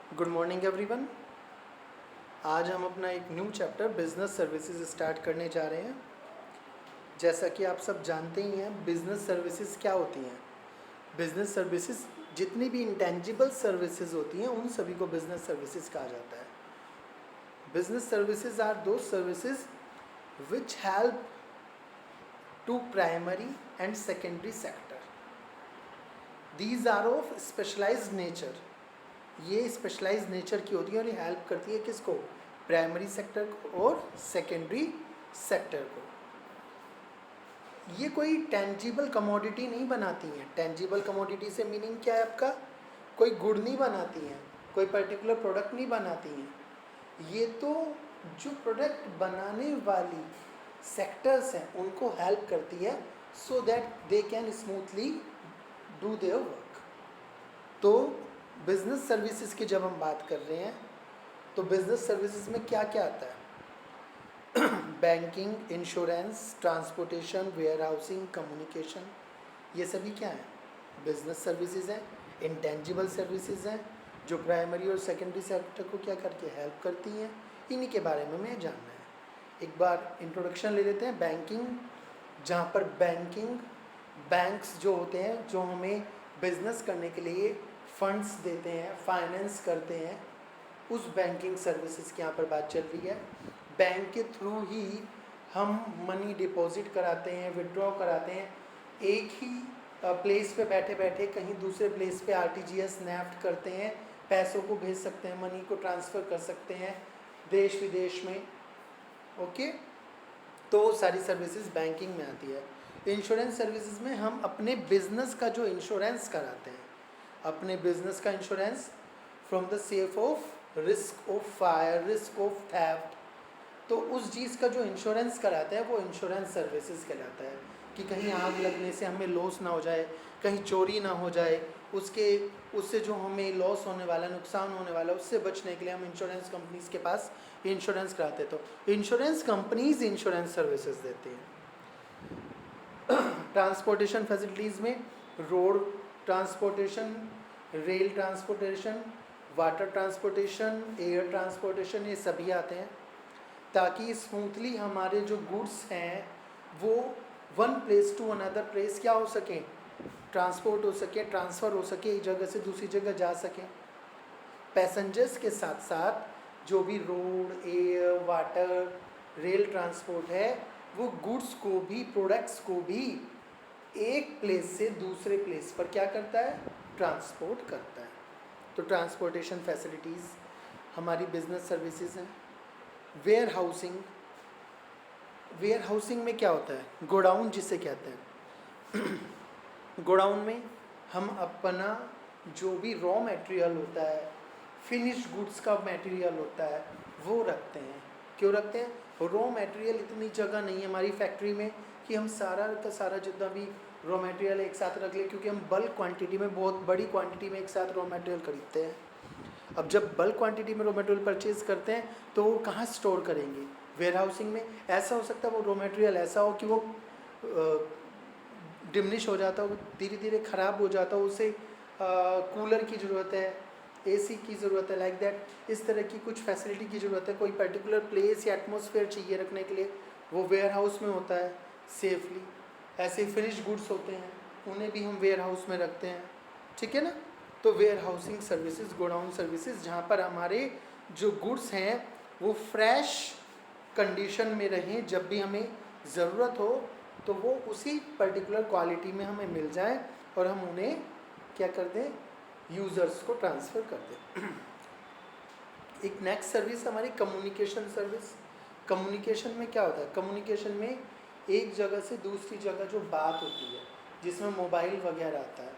Good morning everyone. आज हम अपना एक new chapter business services start करने जा रहे हैं। जैसा कि आप सब जानते ही हैं, बिजनेस सर्विसेज क्या होती हैं। बिजनेस सर्विसेज जितनी भी इंटेंजिबल सर्विसेज होती हैं उन सभी को बिजनेस सर्विसेज कहा जाता है। Business services are the services which help to primary and secondary sector. These are of specialized nature. ये स्पेशलाइज नेचर की होती है और ये हेल्प करती है किसको? प्राइमरी सेक्टर को और सेकेंडरी सेक्टर को। ये कोई टेंजिबल कमोडिटी नहीं बनाती हैं। टेंजिबल कमोडिटी से मीनिंग क्या है आपका? कोई गुड नहीं बनाती हैं, कोई पर्टिकुलर प्रोडक्ट नहीं बनाती हैं। ये तो जो प्रोडक्ट बनाने वाली सेक्टर्स हैं उनको हेल्प करती है so that they can smoothly do their work. तो बिजनेस सर्विसेज की जब हम बात कर रहे हैं तो बिजनेस सर्विसेज में क्या क्या आता है? Banking, insurance, transportation, warehousing, communication, ये सभी क्या है? बिजनेस सर्विसेज हैं। इंटेंजिबल सर्विसेज हैं जो प्राइमरी और सेकेंडरी सेक्टर को क्या करके हेल्प करती हैं। इन्हीं के बारे में हमें जानना है। एक बार इंट्रोडक्शन ले लेते हैं। बैंकिंग, जहाँ पर बैंक्स जो होते हैं जो हमें बिजनेस करने के लिए फंड्स देते हैं, फाइनेंस करते हैं, उस बैंकिंग सर्विसेज की यहाँ पर बात चल रही है। बैंक के थ्रू ही हम मनी डिपॉजिट कराते हैं, विड्रॉ कराते हैं। एक ही प्लेस पे बैठे बैठे कहीं दूसरे प्लेस पे आरटीजीएस नेफ्ट करते हैं, पैसों को भेज सकते हैं, मनी को ट्रांसफ़र कर सकते हैं देश विदेश में। ओके, तो सारी सर्विसेज बैंकिंग में आती है। इंश्योरेंस सर्विसेज में हम अपने बिजनेस का जो इंश्योरेंस कराते हैं, अपने बिजनेस का insurance from the safe of risk of fire, risk of theft, तो उस चीज़ का जो इंश्योरेंस कराते हैं वो इंश्योरेंस सर्विसेज कहलाता है कि कहीं आग लगने से हमें लॉस ना हो जाए, कहीं चोरी ना हो जाए, उससे जो हमें लॉस होने वाला, नुकसान होने वाला, उससे बचने के लिए हम इंश्योरेंस कंपनीज़ के पास इंश्योरेंस कराते हैं। तो इंश्योरेंस कंपनीज इंश्योरेंस सर्विसेज देती हैं। ट्रांसपोर्टेशन फैसिलिटीज़ में road transportation, rail transportation, water transportation, air transportation, ये सभी आते हैं ताकि स्मूथली हमारे जो गुड्स हैं वो one place to another place क्या हो सकें, ट्रांसपोर्ट हो सके, ट्रांसफ़र हो सके, एक जगह से दूसरी जगह जा सकें। पैसेंजर्स के साथ साथ जो भी road, air, water, rail transport है वो गुड्स को भी, प्रोडक्ट्स को भी एक प्लेस से दूसरे प्लेस पर क्या करता है? ट्रांसपोर्ट करता है। तो ट्रांसपोर्टेशन फैसिलिटीज़ हमारी बिजनेस सर्विसेज हैं। वेयर हाउसिंग में क्या होता है? गोडाउन जिसे कहते हैं। गोडाउन में हम अपना जो भी रॉ मटेरियल होता है, फिनिश्ड गुड्स का मटेरियल होता है, वो रखते हैं। क्यों रखते हैं? रॉ मटेरियल इतनी जगह नहीं है हमारी फैक्ट्री में कि हम सारा का सारा जितना भी रॉ मटेरियल एक साथ रख लें, क्योंकि हम बल्क क्वांटिटी में, बहुत बड़ी क्वांटिटी में एक साथ रॉ मटेरियल खरीदते हैं। अब जब बल्क क्वांटिटी में रॉ मटेरियल परचेज करते हैं तो वो कहाँ स्टोर करेंगे? वेयर हाउसिंग में। ऐसा हो सकता है वो रॉ मटेरियल ऐसा हो कि वो डिमिनिश हो जाता हो, धीरे धीरे ख़राब हो जाता हो, उसे कूलर की ज़रूरत है, एसी की ज़रूरत है, लाइक दैट। इस तरह की कुछ फैसिलिटी की ज़रूरत है, कोई पर्टिकुलर प्लेस या एटमॉस्फेयर चाहिए रखने के लिए, वो वेयर हाउस में होता है सेफली। ऐसे फिनिश गुड्स होते हैं, उन्हें भी हम वेयर हाउस में रखते हैं, ठीक है ना। तो warehousing services, godown services, जहाँ पर हमारे जो गुड्स हैं वो फ्रेश कंडीशन में रहें, जब भी हमें ज़रूरत हो तो वो उसी पर्टिकुलर क्वालिटी में हमें मिल जाए और हम उन्हें क्या कर दें? यूज़र्स को ट्रांसफ़र कर दें। एक नेक्स्ट सर्विस हमारी कम्युनिकेशन सर्विस। कम्युनिकेशन में क्या होता है? कम्युनिकेशन में एक जगह से दूसरी जगह जो बात होती है, जिसमें मोबाइल वगैरह आता है।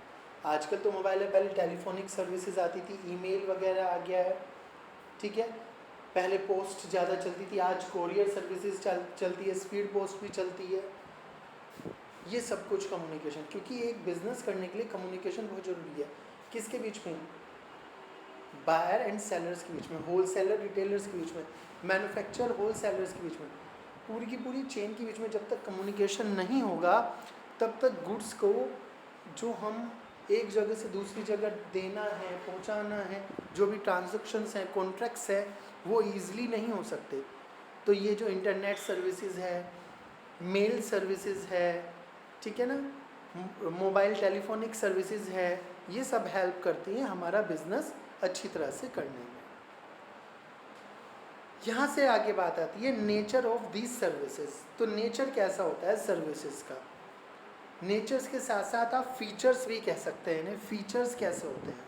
आजकल तो मोबाइल है, पहले टेलीफोनिक सर्विसेज आती थी, ईमेल वगैरह आ गया है, ठीक है। पहले पोस्ट ज़्यादा चलती थी, आज कोरियर सर्विसेज चलती है, स्पीड पोस्ट भी चलती है। ये सब कुछ कम्युनिकेशन, क्योंकि एक बिज़नेस करने के लिए कम्युनिकेशन बहुत ज़रूरी है। किसके बीच में? बायर एंड सेलर्स के बीच में, होलसेलर रिटेलर्स के बीच में, मैन्युफैक्चरर होलसेलर्स के बीच में, पूरी की पूरी चेन के बीच में जब तक कम्युनिकेशन नहीं होगा तब तक गुड्स को जो हम एक जगह से दूसरी जगह देना है, पहुंचाना है, जो भी ट्रांजैक्शंस हैं, कॉन्ट्रैक्ट्स हैं, वो ईज़िली नहीं हो सकते। तो ये जो इंटरनेट सर्विसेज है, मेल सर्विसेज है, ठीक है ना, मोबाइल टेलीफोनिक सर्विसेज है, ये सब हेल्प करती हैं हमारा बिजनेस अच्छी तरह से करने में। यहाँ से आगे बात आती है नेचर ऑफ दीज सर्विसेज। तो नेचर कैसा होता है सर्विसेज का? नेचर्स के साथ साथ आप फीचर्स भी कह सकते हैं इन्हें। फीचर्स कैसे होते हैं?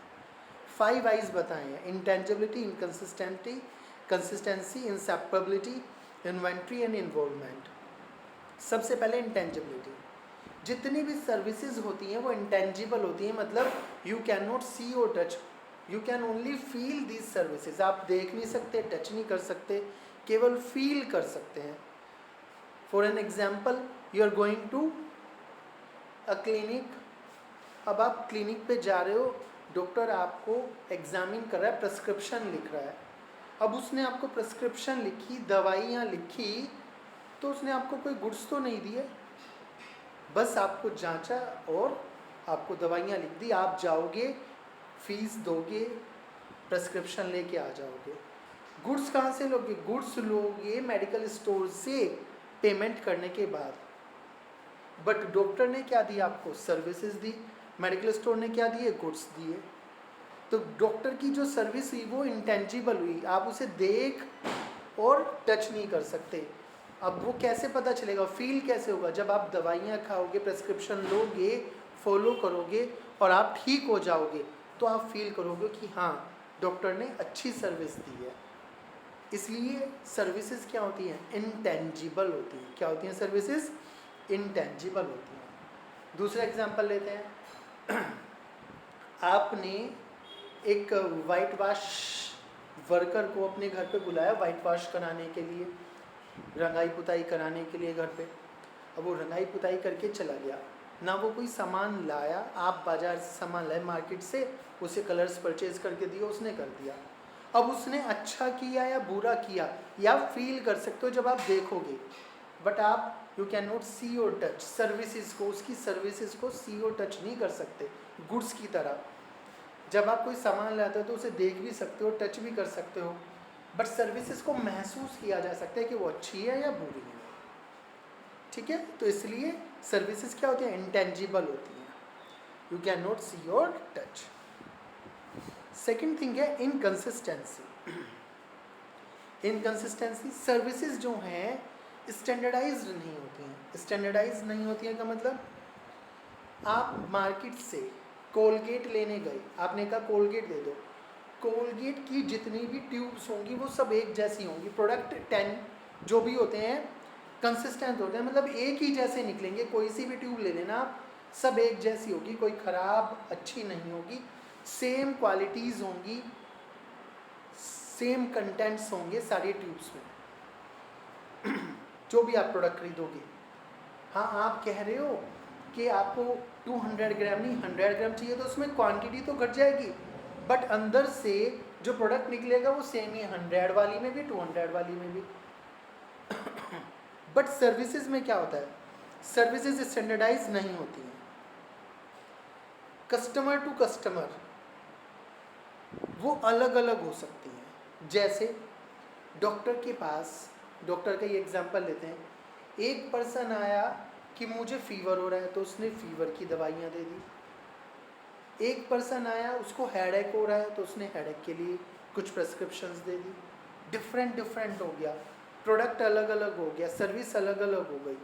5 आइज बताए हैं: intangibility, इनकंसिस्टेंटी, consistency, इंसेपरेबिलिटी, inventory and involvement. सबसे पहले इंटेंजिबिलिटी। जितनी भी सर्विसेज होती हैं वो इंटेंजिबल होती हैं, मतलब यू कैन नॉट सी और touch, you can only feel these services. आप देख नहीं सकते, टच नहीं कर सकते, केवल फील कर सकते हैं। For an example, you are going to a clinic. अब आप क्लिनिक पे जा रहे हो, डॉक्टर आपको एग्जामिन कर रहा है, प्रिस्क्रिप्शन लिख रहा है। अब उसने आपको प्रिस्क्रिप्शन लिखी, दवाइयाँ लिखी, तो उसने आपको कोई गुड्स तो नहीं दिए, बस आपको जांचा और आपको दवाइयाँ लिख दी। आप जाओगे, फीस दोगे, प्रिस्क्रिप्शन लेके आ जाओगे। गुड्स कहाँ से लोगे? गुड्स लोगे मेडिकल स्टोर से पेमेंट करने के बाद। बट डॉक्टर ने क्या दिया आपको? सर्विसेज दी। मेडिकल स्टोर ने क्या दिए? गुड्स दिए। तो डॉक्टर की जो सर्विस हुई वो इंटेंजिबल हुई, आप उसे देख और टच नहीं कर सकते। अब वो कैसे पता चलेगा, फील कैसे होगा? जब आप दवाइयाँ खाओगे, प्रिस्क्रिप्शन लोगे, फॉलो करोगे और आप ठीक हो जाओगे, तो आप फील करोगे कि हाँ, डॉक्टर ने अच्छी सर्विस दी है। इसलिए सर्विसेज क्या होती हैं? इंटेंजिबल होती हैं। क्या होती हैं सर्विसेज? इंटेंजिबल होती हैं। दूसरा एग्जांपल लेते हैं। आपने एक वाइट वॉश वर्कर को अपने घर पे बुलाया वाइट वॉश कराने के लिए, रंगाई पुताई कराने के लिए घर पे। अब वो रंगाई पुताई करके चला गया, ना वो कोई सामान लाया। आप बाज़ार से सामान लाए, मार्केट से, उसे कलर्स परचेज करके दिए, उसने कर दिया। अब उसने अच्छा किया या बुरा किया, या फील कर सकते हो जब आप देखोगे, बट आप यू कैन नॉट सी और टच सर्विसेज को, उसकी सर्विसेज को सी और टच नहीं कर सकते। गुड्स की तरह जब आप कोई सामान लाते हो तो उसे देख भी सकते हो, टच भी कर सकते हो, बट सर्विसेज को महसूस किया जा सकता है कि वो अच्छी है या बुरी है। ठीक है, तो इसलिए सर्विसेज क्या होती हैं? इंटेंजिबल होती हैं, यू कैन नॉट सी और टच। सेकेंड थिंग है इनकंसिस्टेंसी। इनकंसिस्टेंसी, सर्विसेज जो हैं स्टैंडर्डाइज्ड नहीं होती हैं। स्टैंडर्डाइज नहीं होती हैं का मतलब, आप मार्केट से कोलगेट लेने गए, आपने कहा कोलगेट दे दो, कोलगेट की जितनी भी ट्यूब्स होंगी वो सब एक जैसी होंगी। प्रोडक्ट 10 जो भी होते हैं कंसिस्टेंट होते हैं, मतलब एक ही जैसे निकलेंगे। कोई सी भी ट्यूब ले लेना आप, सब एक जैसी होगी, कोई ख़राब अच्छी नहीं होगी, सेम क्वालिटीज़ होंगी, सेम कंटेंट्स होंगे सारी ट्यूब्स में। जो भी आप प्रोडक्ट खरीदोगे। हाँ, आप कह रहे हो कि आपको 200 ग्राम नहीं 100 ग्राम चाहिए, तो उसमें क्वांटिटी तो घट जाएगी, बट अंदर से जो प्रोडक्ट निकलेगा वो सेम ही 100 वाली में भी 200 वाली में भी। बट सर्विसेज में क्या होता है? सर्विसेज स्टैंडर्डाइज नहीं होती हैं। कस्टमर टू कस्टमर वो अलग अलग हो सकती हैं। जैसे डॉक्टर के पास, डॉक्टर का ये एग्जांपल लेते हैं, एक पर्सन आया कि मुझे फीवर हो रहा है, तो उसने फीवर की दवाइयाँ दे दी। एक पर्सन आया, उसको हेडेक हो रहा है, तो उसने हेडेक के लिए कुछ प्रिस्क्रिप्शंस दे दी। डिफरेंट डिफरेंट हो गया, प्रोडक्ट अलग अलग हो गया, सर्विस अलग अलग हो गई।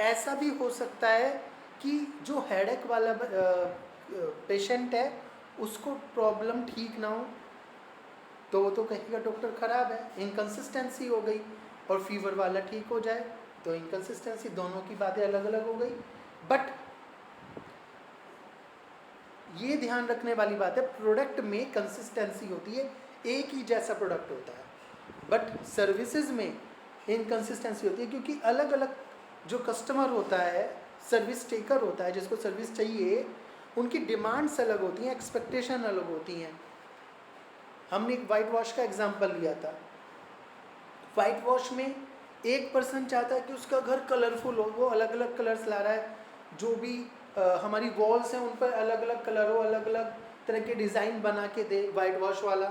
ऐसा भी हो सकता है कि जो हेडेक वाला पेशेंट है उसको प्रॉब्लम ठीक ना हो, तो वो तो कहेगा डॉक्टर ख़राब है, इनकंसिस्टेंसी हो गई। और फीवर वाला ठीक हो जाए तो इनकंसिस्टेंसी, दोनों की बातें अलग अलग हो गई। बट ये ध्यान रखने वाली बात है, प्रोडक्ट में कंसिस्टेंसी होती है, एक ही जैसा प्रोडक्ट होता है। बट सर्विसेज में इनकंसिस्टेंसी होती है, क्योंकि अलग अलग जो कस्टमर होता है, सर्विस टेकर होता है, जिसको सर्विस चाहिए, उनकी डिमांड्स अलग होती हैं, एक्सपेक्टेशन अलग होती हैं। हमने एक वाइट वॉश का एग्जांपल लिया था। वाइट वॉश में एक पर्सन चाहता है कि उसका घर कलरफुल हो, वो अलग अलग कलर्स ला रहा है, जो भी हमारी वॉल्स हैं उन पर अलग अलग कलरों अलग अलग तरह के डिज़ाइन बना के दे, वाइट वॉश वाला,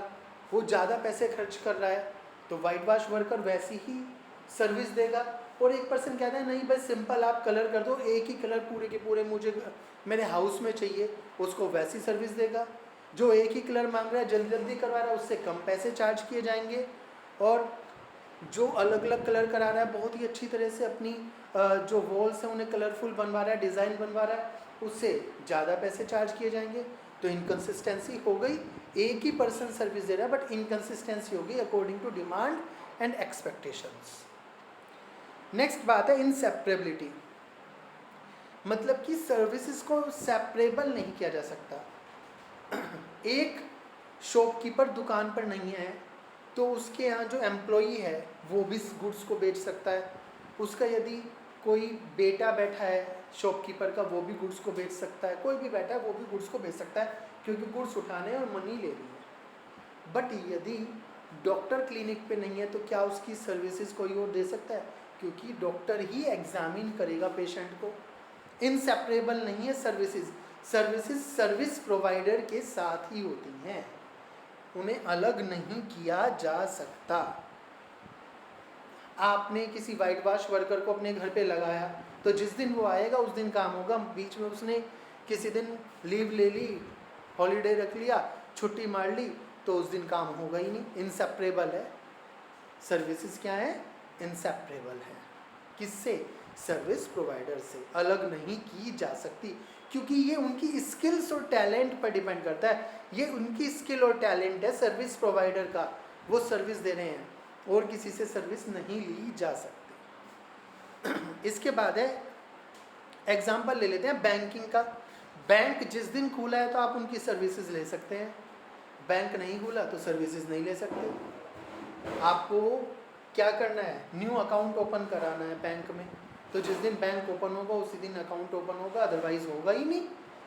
वो ज़्यादा पैसे खर्च कर रहा है, तो वाइट वॉश वर्कर वैसी ही सर्विस देगा। और एक पर्सन कहता है नहीं बस सिंपल आप कलर कर दो, एक ही कलर पूरे के पूरे मुझे मेरे हाउस में चाहिए, उसको वैसी सर्विस देगा। जो एक ही कलर मांग रहा है, जल्दी जल्दी करवा रहा है, उससे कम पैसे चार्ज किए जाएंगे। और जो अलग अलग कलर करा रहा है, बहुत ही अच्छी तरह से अपनी जो वॉल्स हैं उन्हें कलरफुल बनवा रहा है, डिज़ाइन बनवा रहा है, उससे ज़्यादा पैसे चार्ज किए जाएंगे। तो इनकन्सिस्टेंसी हो गई, एक ही पर्सन सर्विस दे रहा है बट इनकन्सिस्टेंसी होगी according to demand and expectations. Next बात है इनसेपरेबिलिटी, मतलब कि सर्विसेज को सेपरेबल नहीं किया जा सकता। एक शॉपकीपर दुकान पर नहीं है तो उसके यहाँ जो एम्प्लॉई है वो भी गुड्स को बेच सकता है, उसका यदि कोई बेटा बैठा है शॉपकीपर का वो भी गुड्स को बेच सकता है, कोई भी बैठा है वो भी गुड्स को बेच सकता है, क्योंकि गुड्स उठाने और मनी लेनी है। बट यदि डॉक्टर क्लिनिक पे नहीं है तो क्या उसकी सर्विसेज कोई और दे सकता है, क्योंकि डॉक्टर ही एग्जामिन करेगा पेशेंट को। इनसेपरेबल नहीं है सर्विसेज, सर्विसेज सर्विस प्रोवाइडर के साथ ही होती हैं, उन्हें अलग नहीं किया जा सकता। आपने किसी वाइट वॉश वर्कर को अपने घर पे लगाया तो जिस दिन वो आएगा उस दिन काम होगा, बीच में उसने किसी दिन लीव ले ली, हॉलीडे रख लिया, छुट्टी मार ली, तो उस दिन काम होगा ही नहीं। इनसेपरेबल है सर्विसेज, क्या है इनसेपरेबल है, किससे सर्विस प्रोवाइडर से अलग नहीं की जा सकती, क्योंकि ये उनकी स्किल्स और टैलेंट पर डिपेंड करता है। ये उनकी स्किल और टैलेंट है सर्विस प्रोवाइडर का, वो सर्विस दे रहे हैं और किसी से सर्विस नहीं ली जा सकती। इसके बाद है एग्जाम्पल ले लेते हैं बैंकिंग का। बैंक जिस दिन खुला है तो आप उनकी सर्विसेज ले सकते हैं, बैंक नहीं खुला तो सर्विसेज नहीं ले सकते। आपको क्या करना है, न्यू अकाउंट ओपन कराना है बैंक में, तो जिस दिन बैंक ओपन होगा उसी दिन अकाउंट ओपन होगा, अदरवाइज होगा ही नहीं।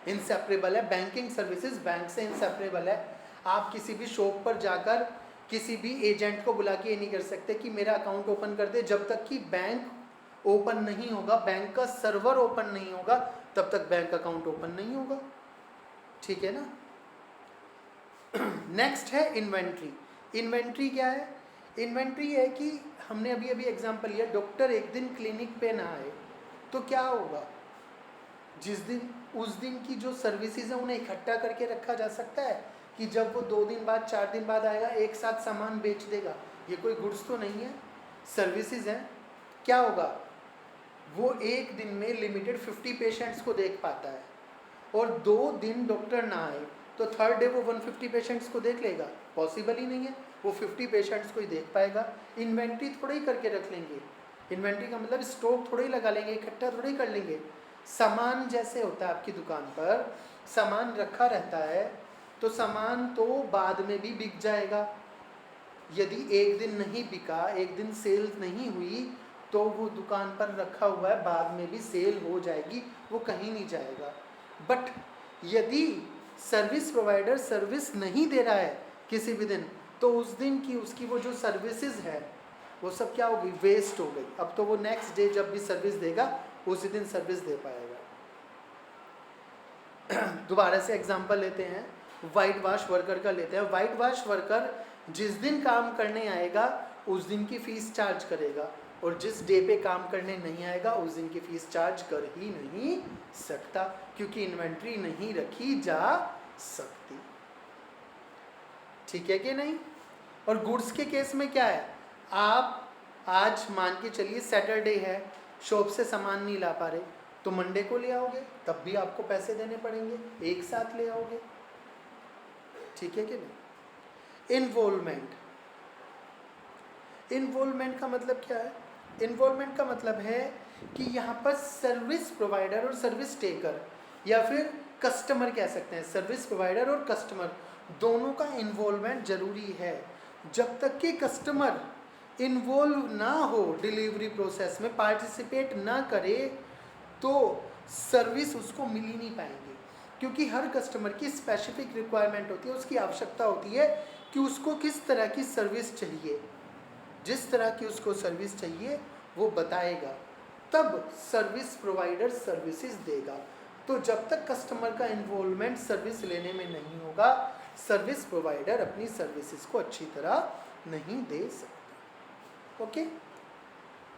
इनसेपरेबल है बैंकिंग सर्विसेज, बैंक से इनसेपरेबल है। आप किसी भी शॉप पर जाकर किसी भी एजेंट को बुला के ये नहीं कर सकते कि मेरा अकाउंट ओपन कर दे, जब तक कि बैंक ओपन नहीं होगा, बैंक का सर्वर ओपन नहीं होगा, तब तक बैंक अकाउंट ओपन नहीं होगा, ठीक है ना। नेक्स्ट है इन्वेंट्री। इन्वेंट्री क्या है, इन्वेंट्री है कि हमने अभी अभी एग्जांपल लिया, डॉक्टर एक दिन क्लिनिक पे ना आए तो क्या होगा, जिस दिन उस दिन की जो सर्विसेज है उन्हें इकट्ठा करके रखा जा सकता है कि जब वो 2 दिन बाद 4 दिन बाद आएगा एक साथ सामान बेच देगा, ये कोई गुड्स तो नहीं है, सर्विसेज हैं। क्या होगा, वो एक दिन में लिमिटेड 50 पेशेंट्स को देख पाता है, और 2 दिन डॉक्टर ना आए तो थर्ड डे वो 150 पेशेंट्स को देख लेगा, पॉसिबल ही नहीं है, वो 50 पेशेंट्स को ही देख पाएगा। इन्वेंट्री थोड़ा ही करके रख लेंगे, इन्वेंट्री का मतलब स्टॉक थोड़ा ही लगा लेंगे, इकट्ठा थोड़ा ही कर लेंगे। सामान जैसे होता है आपकी दुकान पर सामान रखा रहता है तो सामान तो बाद में भी बिक जाएगा, यदि एक दिन नहीं बिका, एक दिन सेल नहीं हुई, तो वो दुकान पर रखा हुआ है, बाद में भी सेल हो जाएगी, वो कहीं नहीं जाएगा। बट यदि सर्विस प्रोवाइडर सर्विस नहीं दे रहा है किसी भी दिन, तो उस दिन की उसकी वो जो सर्विसेज है वो सब क्या होगी, वेस्ट हो गई। अब तो वो नेक्स्ट डे जब भी सर्विस देगा उसी दिन सर्विस दे पाएगा। दोबारा से एग्जांपल लेते हैं, वाइट वॉश वर्कर का लेते हैं। वाइट वॉश वर्कर जिस दिन काम करने आएगा उस दिन की फीस चार्ज करेगा, और जिस डे पे काम करने नहीं आएगा उस दिन की फीस चार्ज कर ही नहीं सकता, क्योंकि इन्वेंट्री नहीं रखी जा सकती, ठीक है कि नहीं। और गुड्स के केस में क्या है, आप आज मान के चलिए सैटरडे है, शॉप से सामान नहीं ला पा रहे, तो मंडे को ले आओगे, तब भी आपको पैसे देने पड़ेंगे, एक साथ ले आओगे, ठीक है कि नहीं। इन्वॉल्वमेंट, इन्वॉल्वमेंट का मतलब क्या है, इन्वॉल्वमेंट का मतलब है कि यहाँ पर सर्विस प्रोवाइडर और सर्विस टेकर, या फिर कस्टमर कह सकते हैं, सर्विस प्रोवाइडर और कस्टमर दोनों का इन्वॉल्वमेंट जरूरी है। जब तक कि कस्टमर इन्वॉल्व ना हो, डिलीवरी प्रोसेस में पार्टिसिपेट ना करे, तो सर्विस उसको मिल ही नहीं पाएंगी, क्योंकि हर कस्टमर की स्पेसिफिक रिक्वायरमेंट होती है, उसकी आवश्यकता होती है कि उसको किस तरह की सर्विस चाहिए। जिस तरह की उसको सर्विस चाहिए वो बताएगा, तब सर्विस प्रोवाइडर सर्विसेज देगा। तो तो जब तक कस्टमर का इन्वॉल्वमेंट सर्विस लेने में नहीं होगा, सर्विस प्रोवाइडर अपनी सर्विसेज को अच्छी तरह नहीं दे सकता। ओके,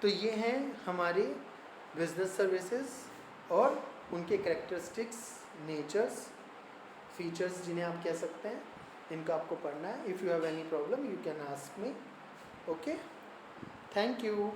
तो ये हैं हमारे बिजनेस सर्विसेज और उनके कैरेक्टरिस्टिक्स, नेचर्स, फीचर्स जिन्हें आप कह सकते हैं, इनका आपको पढ़ना है। If you have any problem you can ask me. Okay, thank you.